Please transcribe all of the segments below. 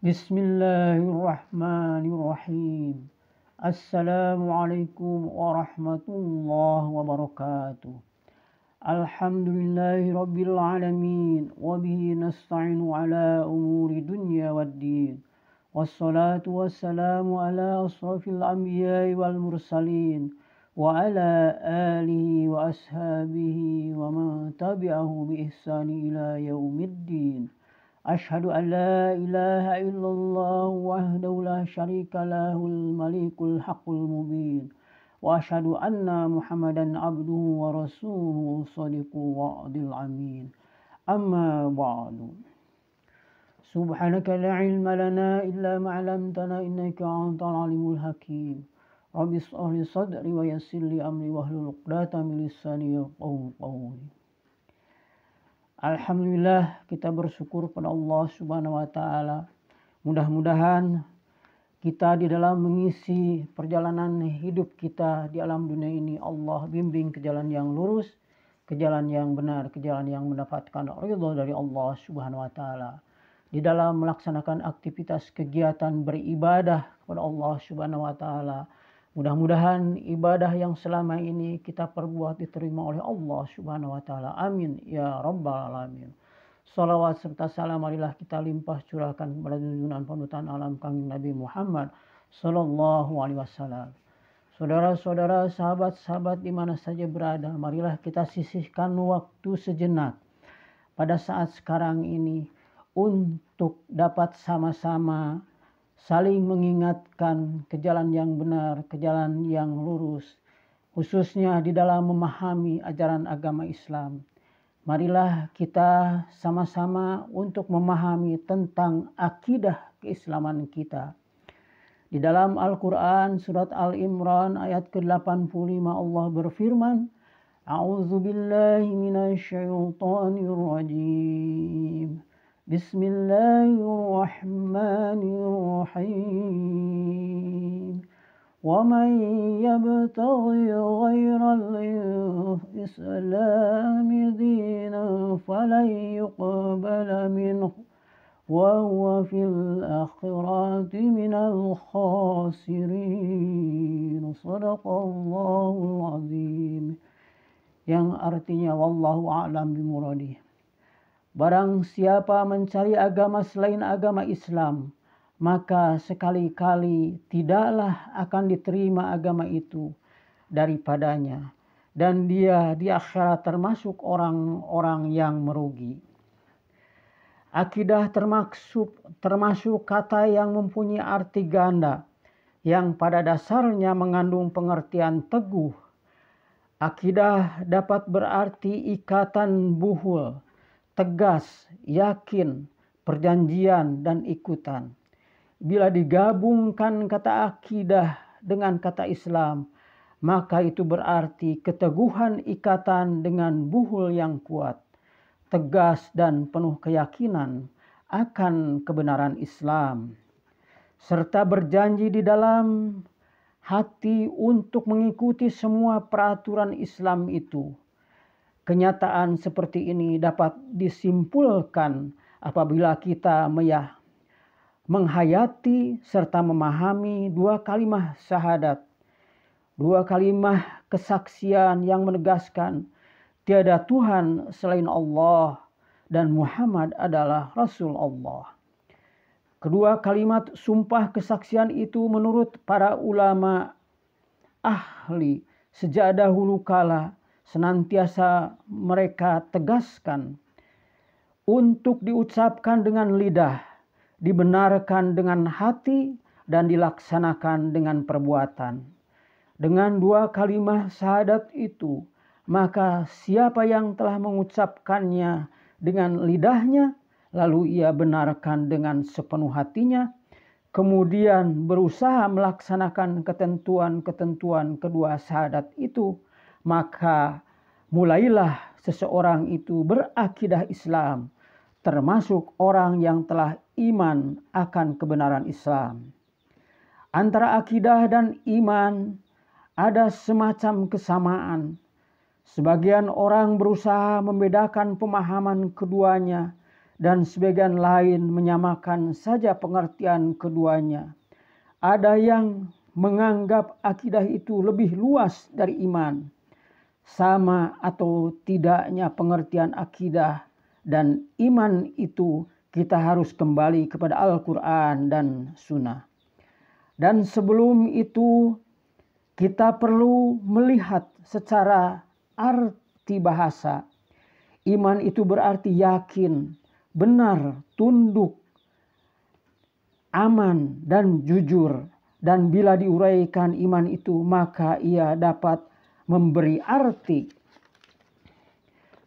Bismillahirrahmanirrahim. Assalamualaikum warahmatullahi wabarakatuh. Alhamdulillahi rabbil alamin. Wabihi nasta'inu ala umuri dunya waddin. Wassalatu wassalamu ala asrafil anbiya'i wal mursalin. Wa ala alihi wa ashabihi wa man tabi'ahu bi ihsani ila yaumiddin. Asyhadu an la ilaha illallah wahdahu la syarika lahul malikul haqqul mubin. Wa asyhadu anna Muhammadan abduhu wa rasuluhu shadiqul wa'dil amin. Amma ba'du. Subhanaka la ilma lana illa ma 'allamtana innaka antal alimul hakim. Rabbi shrah li sadri wa yassir li amri wahlul 'uqdatam min lisani yafqahu qawli. Alhamdulillah, kita bersyukur pada Allah Subhanahu wa taala. Mudah-mudahan kita di dalam mengisi perjalanan hidup kita di alam dunia ini, Allah bimbing ke jalan yang lurus, ke jalan yang benar, ke jalan yang mendapatkan ridha dari Allah Subhanahu wa taala. Di dalam melaksanakan aktivitas kegiatan beribadah kepada Allah Subhanahu wa taala. Mudah-mudahan ibadah yang selama ini kita perbuat diterima oleh Allah Subhanahu wa taala. Amin ya rabbal alamin. Salawat serta salam marilah kita limpah curahkan kepada junjungan panutan alam kami Nabi Muhammad sallallahu alaihi wasallam. Saudara-saudara, sahabat-sahabat di mana saja berada, marilah kita sisihkan waktu sejenak pada saat sekarang ini untuk dapat sama-sama saling mengingatkan ke jalan yang benar, ke jalan yang lurus, khususnya di dalam memahami ajaran agama Islam. Marilah kita sama-sama untuk memahami tentang akidah keislaman kita. Di dalam Al-Quran surat Al-Imran ayat ke-85 Allah berfirman, A'udzu billahi minasyaitonir rajim. Bismillahirrahmanirrahim. Wa man yabtaghi ghairal islami dinan falan yuqbala minhu wa huwa fil akhirati minal khasirin. Shadaqallahul azim. Yang artinya wallahu a'lam bimuradih. Barang siapa mencari agama selain agama Islam, maka sekali-kali tidaklah akan diterima agama itu daripadanya. Dan dia di akhirat termasuk orang-orang yang merugi. Akidah termasuk kata yang mempunyai arti ganda, yang pada dasarnya mengandung pengertian teguh. Akidah dapat berarti ikatan buhul, tegas, yakin, perjanjian, dan ikutan. Bila digabungkan kata akidah dengan kata Islam, maka itu berarti keteguhan ikatan dengan buhul yang kuat, tegas dan penuh keyakinan akan kebenaran Islam, serta berjanji di dalam hati untuk mengikuti semua peraturan Islam itu. Kenyataan seperti ini dapat disimpulkan apabila kita menghayati serta memahami dua kalimah syahadat, dua kalimah kesaksian yang menegaskan tiada Tuhan selain Allah dan Muhammad adalah Rasul Allah. Kedua kalimat sumpah kesaksian itu menurut para ulama ahli sejak dahulu kala senantiasa mereka tegaskan untuk diucapkan dengan lidah, dibenarkan dengan hati, dan dilaksanakan dengan perbuatan. Dengan dua kalimah syahadat itu, maka siapa yang telah mengucapkannya dengan lidahnya, lalu ia benarkan dengan sepenuh hatinya, kemudian berusaha melaksanakan ketentuan-ketentuan kedua syahadat itu, maka mulailah seseorang itu berakidah Islam, termasuk orang yang telah iman akan kebenaran Islam. Antara akidah dan iman ada semacam kesamaan. Sebagian orang berusaha membedakan pemahaman keduanya dan sebagian lain menyamakan saja pengertian keduanya. Ada yang menganggap akidah itu lebih luas dari iman. Sama atau tidaknya pengertian akidah dan iman itu kita harus kembali kepada Al-Quran dan Sunnah. Dan sebelum itu kita perlu melihat secara arti bahasa. Iman itu berarti yakin, benar, tunduk, aman, dan jujur. Dan bila diuraikan iman itu, maka ia dapat memberi arti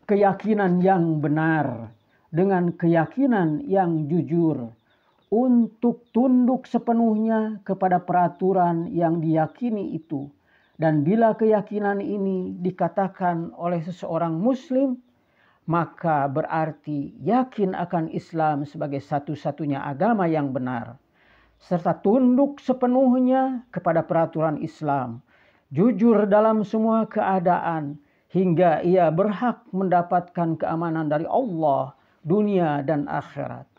keyakinan yang benar dengan keyakinan yang jujur untuk tunduk sepenuhnya kepada peraturan yang diyakini itu. Dan bila keyakinan ini dikatakan oleh seseorang muslim, maka berarti yakin akan Islam sebagai satu-satunya agama yang benar, serta tunduk sepenuhnya kepada peraturan Islam, jujur dalam semua keadaan, hingga ia berhak mendapatkan keamanan dari Allah, dunia dan akhirat.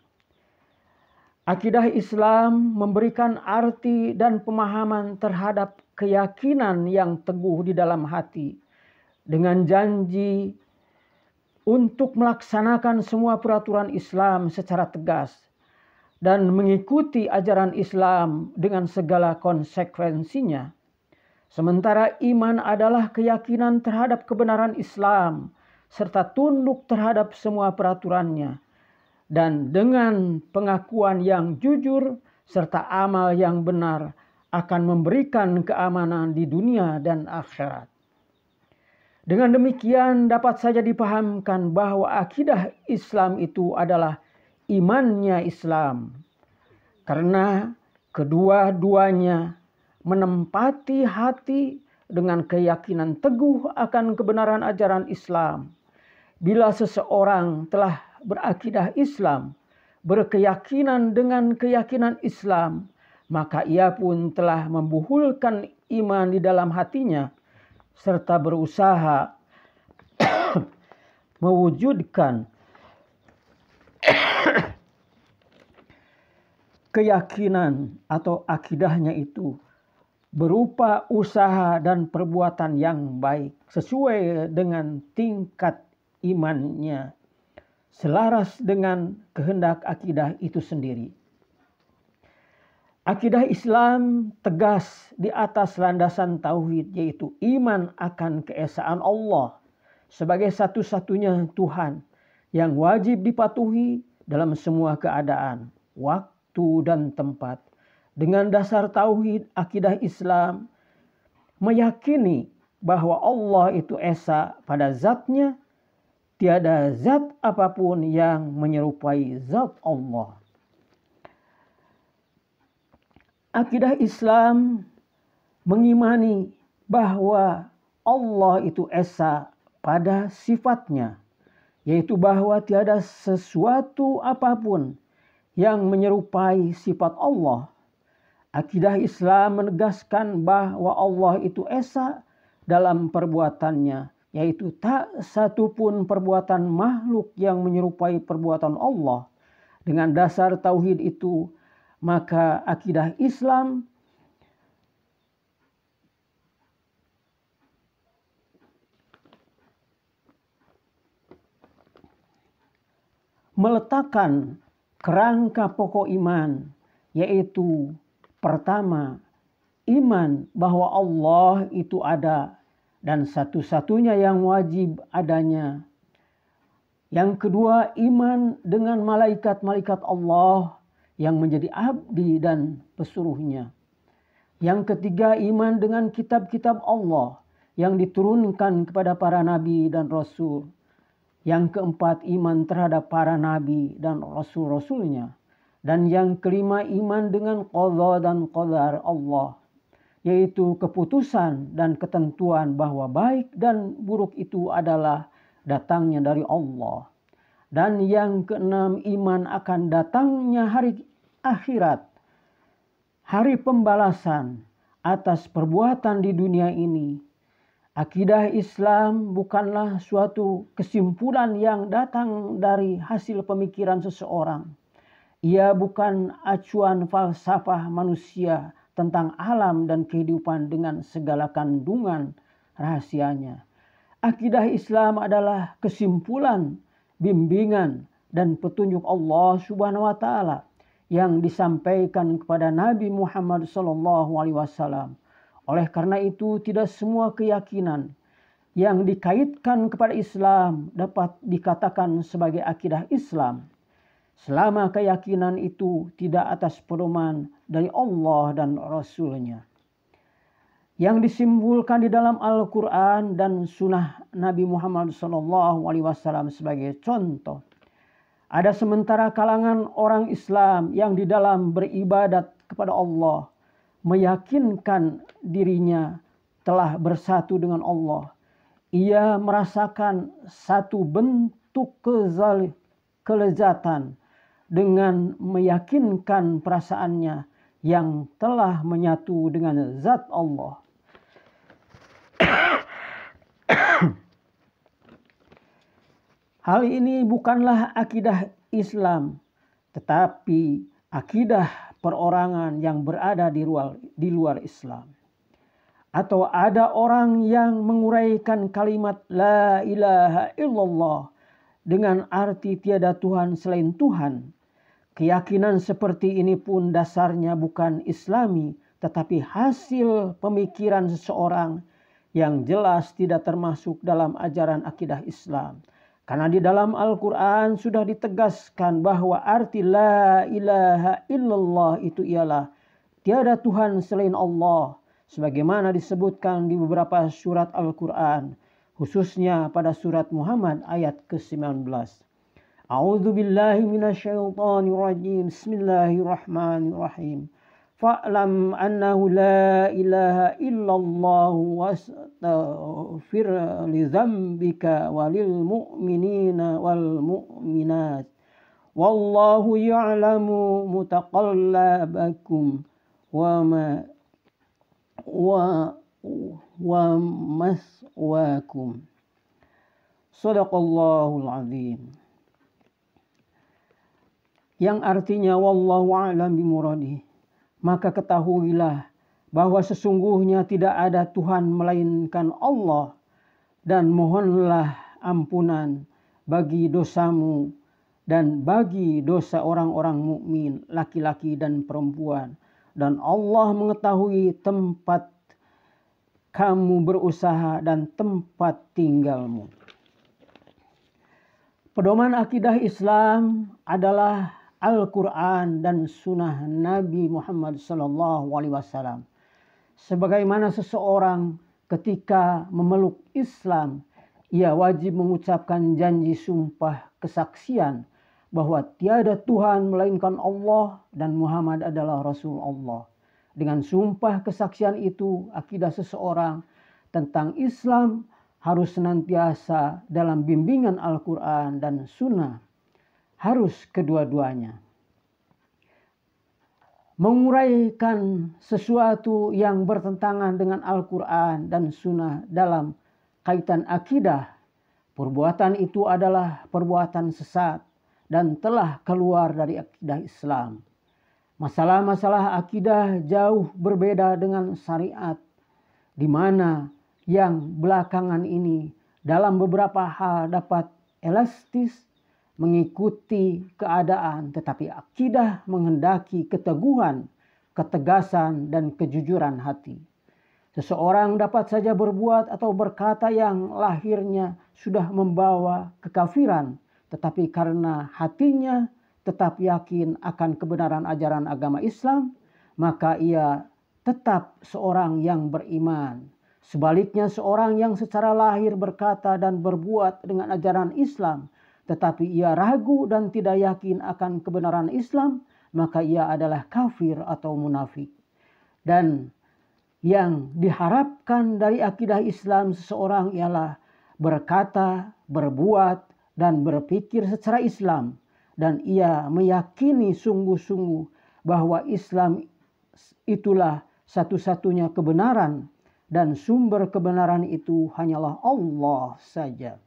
Akidah Islam memberikan arti dan pemahaman terhadap keyakinan yang teguh di dalam hati, dengan janji untuk melaksanakan semua peraturan Islam secara tegas dan mengikuti ajaran Islam dengan segala konsekuensinya. Sementara iman adalah keyakinan terhadap kebenaran Islam serta tunduk terhadap semua peraturannya, dan dengan pengakuan yang jujur serta amal yang benar akan memberikan keamanan di dunia dan akhirat. Dengan demikian dapat saja dipahamkan bahwa akidah Islam itu adalah imannya Islam, karena kedua-duanya menempati hati dengan keyakinan teguh akan kebenaran ajaran Islam. Bila seseorang telah berakidah Islam, berkeyakinan dengan keyakinan Islam, maka ia pun telah membuhulkan iman di dalam hatinya, serta berusaha mewujudkan keyakinan atau akidahnya itu berupa usaha dan perbuatan yang baik sesuai dengan tingkat imannya, selaras dengan kehendak akidah itu sendiri. Akidah Islam tegas di atas landasan tauhid, yaitu iman akan keesaan Allah sebagai satu-satunya Tuhan yang wajib dipatuhi dalam semua keadaan, waktu dan tempat. Dengan dasar tauhid, akidah Islam meyakini bahwa Allah itu esa pada zatnya, tiada zat apapun yang menyerupai zat Allah. Akidah Islam mengimani bahwa Allah itu esa pada sifatnya, yaitu bahwa tiada sesuatu apapun yang menyerupai sifat Allah. Akidah Islam menegaskan bahwa Allah itu esa dalam perbuatannya, yaitu tak satu pun perbuatan makhluk yang menyerupai perbuatan Allah. Dengan dasar tauhid itu, maka akidah Islam meletakkan kerangka pokok iman, yaitu pertama, iman bahwa Allah itu ada dan satu-satunya yang wajib adanya. Yang kedua, iman dengan malaikat-malaikat Allah yang menjadi abdi dan pesuruhnya. Yang ketiga, iman dengan kitab-kitab Allah yang diturunkan kepada para nabi dan rasul. Yang keempat, iman terhadap para nabi dan rasul-rasulnya. Dan yang kelima, iman dengan qadha dan qadar Allah, yaitu keputusan dan ketentuan bahwa baik dan buruk itu adalah datangnya dari Allah. Dan yang keenam, iman akan datangnya hari akhirat, hari pembalasan atas perbuatan di dunia ini. Akidah Islam bukanlah suatu kesimpulan yang datang dari hasil pemikiran seseorang. Ia bukan acuan falsafah manusia tentang alam dan kehidupan dengan segala kandungan rahasianya. Akidah Islam adalah kesimpulan, bimbingan, dan petunjuk Allah Subhanahu wa taala yang disampaikan kepada Nabi Muhammad SAW. Oleh karena itu, tidak semua keyakinan yang dikaitkan kepada Islam dapat dikatakan sebagai akidah Islam, selama keyakinan itu tidak atas pedoman dari Allah dan Rasul-Nya. Yang disimpulkan di dalam Al-Quran dan Sunnah Nabi Muhammad SAW sebagai contoh. Ada sementara kalangan orang Islam yang di dalam beribadat kepada Allah meyakinkan dirinya telah bersatu dengan Allah. Ia merasakan satu bentuk kelezatan dengan meyakinkan perasaannya yang telah menyatu dengan zat Allah. Hal ini bukanlah akidah Islam, tetapi akidah perorangan yang berada di luar Islam. Atau ada orang yang menguraikan kalimat la ilaha illallah dengan arti tiada Tuhan selain Tuhan. Keyakinan seperti ini pun dasarnya bukan Islami, tetapi hasil pemikiran seseorang yang jelas tidak termasuk dalam ajaran akidah Islam. Karena di dalam Al-Quran sudah ditegaskan bahwa arti la ilaha illallah itu ialah tiada Tuhan selain Allah, sebagaimana disebutkan di beberapa surat Al-Quran, khususnya pada surat Muhammad ayat ke-19. A'udzu billahi minasyaitonir rajim. Bismillahirrahmanirrahim. Fa'lam annahu la ilaha illallah wastaghfir li dzambika walil mu'minina wal mu'minat. Wallahu ya'lamu mutaqallabakum wa maswaakum. Shadaqallahul azim. Yang artinya wallahu a'lam bimuradi. Maka ketahuilah bahwa sesungguhnya tidak ada Tuhan melainkan Allah, dan mohonlah ampunan bagi dosamu dan bagi dosa orang-orang mukmin laki-laki dan perempuan, dan Allah mengetahui tempat kamu berusaha dan tempat tinggalmu. Pedoman akidah Islam adalah Al-Quran dan Sunnah Nabi Muhammad SAW. Sebagaimana seseorang ketika memeluk Islam, ia wajib mengucapkan janji sumpah kesaksian bahwa tiada Tuhan melainkan Allah dan Muhammad adalah Rasul Allah. Dengan sumpah kesaksian itu, akidah seseorang tentang Islam harus senantiasa dalam bimbingan Al-Quran dan Sunnah. Harus kedua-duanya. Menguraikan sesuatu yang bertentangan dengan Al-Quran dan Sunnah dalam kaitan akidah, perbuatan itu adalah perbuatan sesat dan telah keluar dari akidah Islam. Masalah-masalah akidah jauh berbeda dengan syariat, di mana yang belakangan ini dalam beberapa hal dapat elastis mengikuti keadaan, tetapi akidah menghendaki keteguhan, ketegasan, dan kejujuran hati. Seseorang dapat saja berbuat atau berkata yang lahirnya sudah membawa kekafiran, tetapi karena hatinya tetap yakin akan kebenaran ajaran agama Islam, maka ia tetap seorang yang beriman. Sebaliknya, seorang yang secara lahir berkata dan berbuat dengan ajaran Islam, tetapi ia ragu dan tidak yakin akan kebenaran Islam, maka ia adalah kafir atau munafik. Dan yang diharapkan dari akidah Islam seseorang ialah berkata, berbuat, dan berpikir secara Islam. Dan ia meyakini sungguh-sungguh bahwa Islam itulah satu-satunya kebenaran dan sumber kebenaran itu hanyalah Allah saja.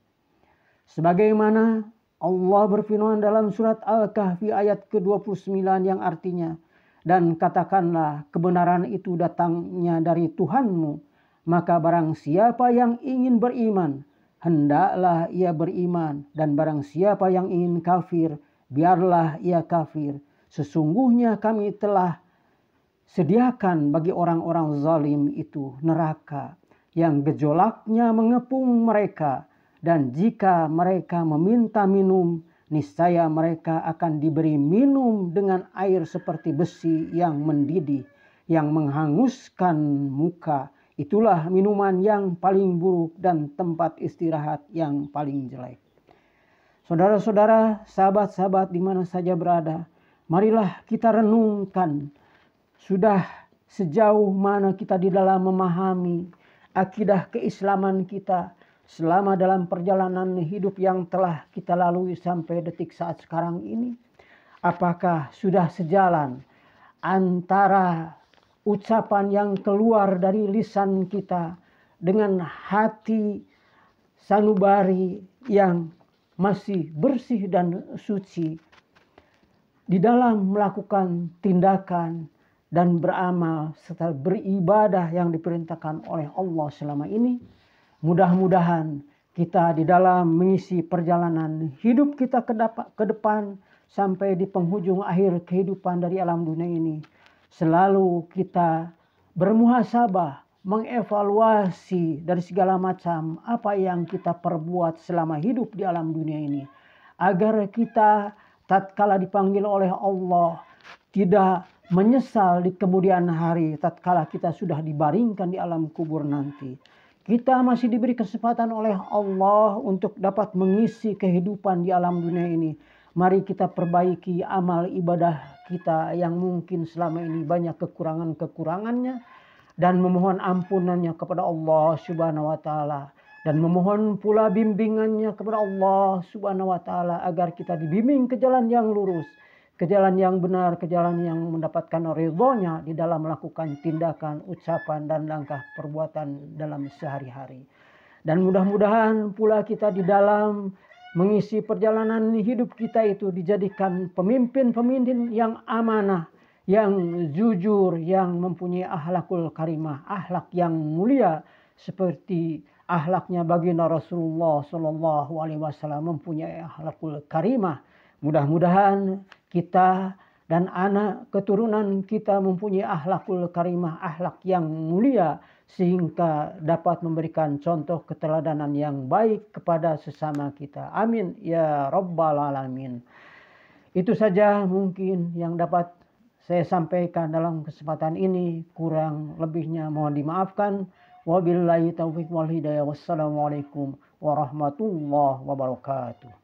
Sebagaimana Allah berfirman dalam surat Al-Kahfi ayat ke-29 yang artinya, dan katakanlah kebenaran itu datangnya dari Tuhanmu, maka barang siapa yang ingin beriman, hendaklah ia beriman, dan barang siapa yang ingin kafir, biarlah ia kafir. Sesungguhnya kami telah sediakan bagi orang-orang zalim itu neraka yang gejolaknya mengepung mereka, dan jika mereka meminta minum, niscaya mereka akan diberi minum dengan air seperti besi yang mendidih, yang menghanguskan muka. Itulah minuman yang paling buruk dan tempat istirahat yang paling jelek. Saudara-saudara, sahabat-sahabat di mana saja berada, marilah kita renungkan sudah sejauh mana kita di dalam memahami akidah keislaman kita selama dalam perjalanan hidup yang telah kita lalui sampai detik saat sekarang ini. Apakah sudah sejalan antara ucapan yang keluar dari lisan kita dengan hati sanubari yang masih bersih dan suci di dalam melakukan tindakan dan beramal serta beribadah yang diperintahkan oleh Allah selama ini? Mudah-mudahan kita di dalam mengisi perjalanan hidup kita ke depan sampai di penghujung akhir kehidupan dari alam dunia ini, selalu kita bermuhasabah, mengevaluasi dari segala macam apa yang kita perbuat selama hidup di alam dunia ini, agar kita tatkala dipanggil oleh Allah tidak menyesal di kemudian hari tatkala kita sudah dibaringkan di alam kubur nanti. Kita masih diberi kesempatan oleh Allah untuk dapat mengisi kehidupan di alam dunia ini. Mari kita perbaiki amal ibadah kita yang mungkin selama ini banyak kekurangan-kekurangannya, dan memohon ampunannya kepada Allah Subhanahu wa taala, dan memohon pula bimbingannya kepada Allah Subhanahu wa taala agar kita dibimbing ke jalan yang lurus, ke jalan yang benar, ke jalan yang mendapatkan ridhonya di dalam melakukan tindakan, ucapan, dan langkah perbuatan dalam sehari-hari. Dan mudah-mudahan pula kita di dalam mengisi perjalanan hidup kita itu dijadikan pemimpin-pemimpin yang amanah, yang jujur, yang mempunyai akhlakul karimah, akhlak yang mulia seperti akhlaknya baginda Rasulullah Shallallahu Alaihi Wasallam mempunyai akhlakul karimah. Mudah-mudahan kita dan anak keturunan kita mempunyai akhlakul karimah, akhlak yang mulia, sehingga dapat memberikan contoh keteladanan yang baik kepada sesama kita. Amin ya rabbal alamin. Itu saja mungkin yang dapat saya sampaikan dalam kesempatan ini. Kurang lebihnya mohon dimaafkan. Wabillahi taufiq wal hidayah. Wassalamualaikum warahmatullahi wabarakatuh.